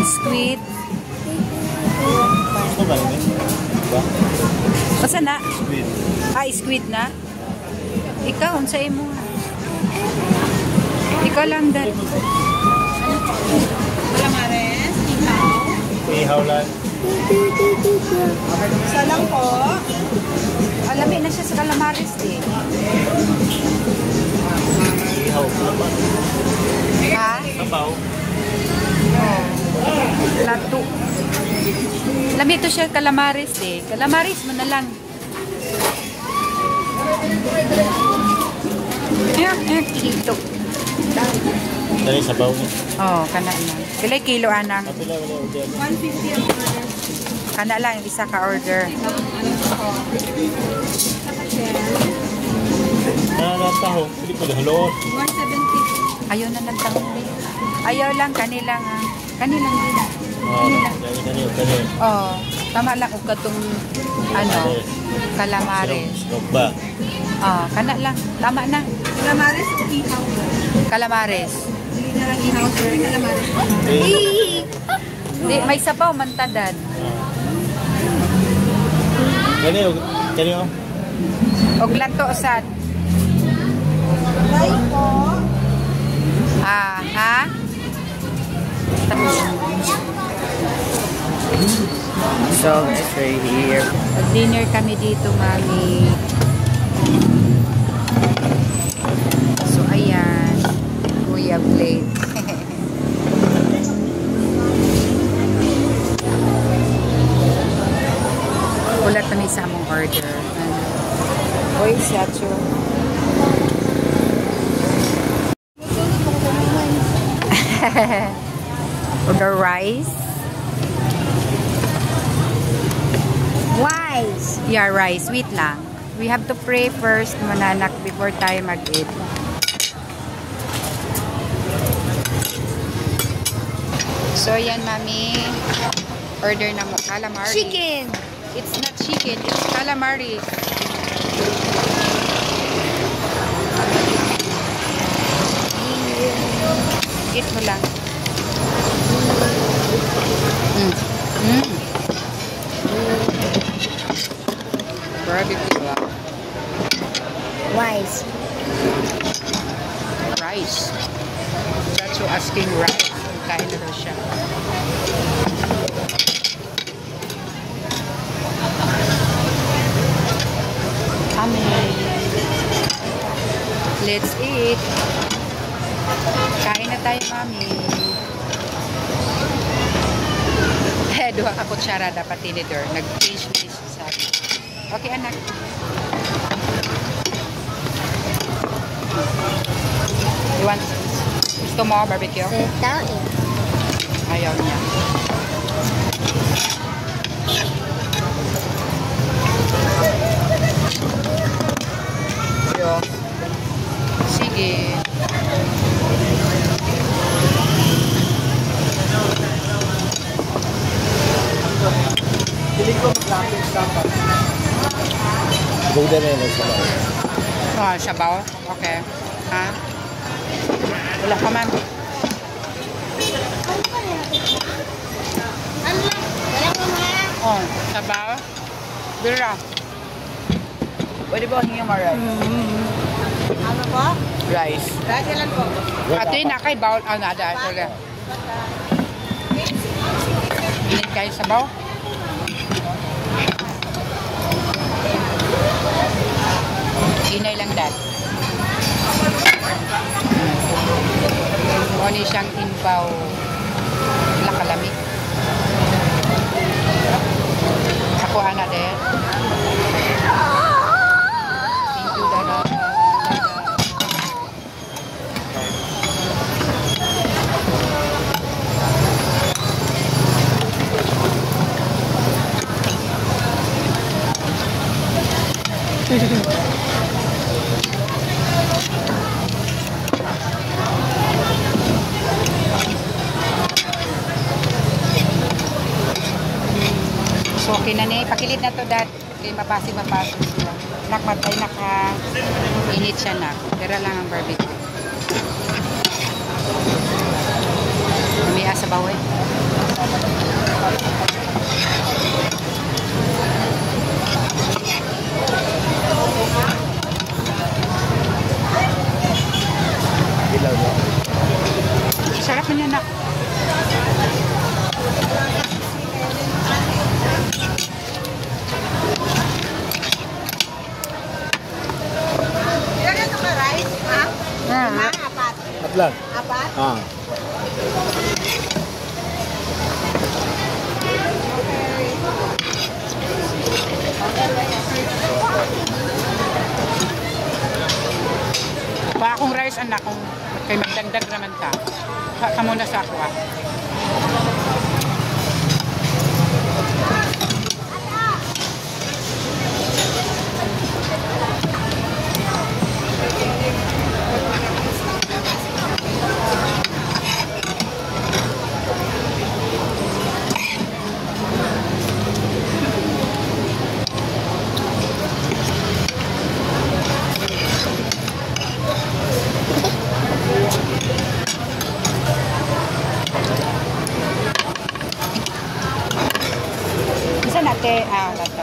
squid. Gusto ba rin? Diba? Basta na? Squid. Squid na? Ikaw, unsay mo. Ikaw lang dad. Calamares, ihaw. Ihaw lang. Isa lang po. Alamin na siya sa calamares eh. Ihaw. Ha? Sabaw. Lato. Alam ito siya calamares eh. Calamares mo na lang. Kito. Dali sabaw niya. Oh, kana na. Pila kilo anang? Kapila wala order. 150 ang order. Kana lang isa ka order. Taho. Pili ko halot. 170. Ayaw na nagtanong. Ayaw lang kanilang kanilang din. Dali. Oh, tama lang og katong ano, calamares. Rogba. Oh, kana lang. Tama na. Calamares o ihaw? Calamares. Hindi na lang ihaw, sir. Calamares. Di, may sabaw man tadad. Kani o. Og lato sad. Right po. Ha? So, it's right here. Dinner kami dito, mami. So, ayan. Kuya plate. Ulat kami sa among order. Uy, siyacho. Order rice. Wise. Yeah, rice. Wait lang. We have to pray first, mananak, before tayo mag-eat. So, yan, mami. Order na mo. Calamari. Chicken. It's not chicken. It's calamari. Eat mo lang. Barbecue. Wise. Rice. That's who asking rice. Kain na daw siya. Amen. Let's eat. Kain na tayo, mami. Duha ka kutsara dapat tinidor. Nag-pinch sa akin. Okay, anak. You want gusto mo barbecue? Ayaw niya. Sige. Pili ko mag-lapit dapat. Buda na yun sabaw. Sabaw? Okay. Ha? Wala ka man. Sabaw? Dura. Pwede ba hingin mo rice? Ano po? Rice. Rice lang po. Ato yun na kay bawal. Nada. Init kayo sabaw? Inay lang dad. Muni siyang inbaw nakalami. Ako ana din. Thank you dada. So, okay na ni. Pakilit na to, dad. Okay, mapasi siya. Nakmatay, init siya na. Pero lang ang barbecue. May asa ba, man yan, nak. Ilan ito ka rice? Ha? Lima? Apat? At lang. Apat? Ah. Pa akong rice, anak, kung kay magdagdag naman ta. Ka muna sa ako, ah. Isa natin, latte.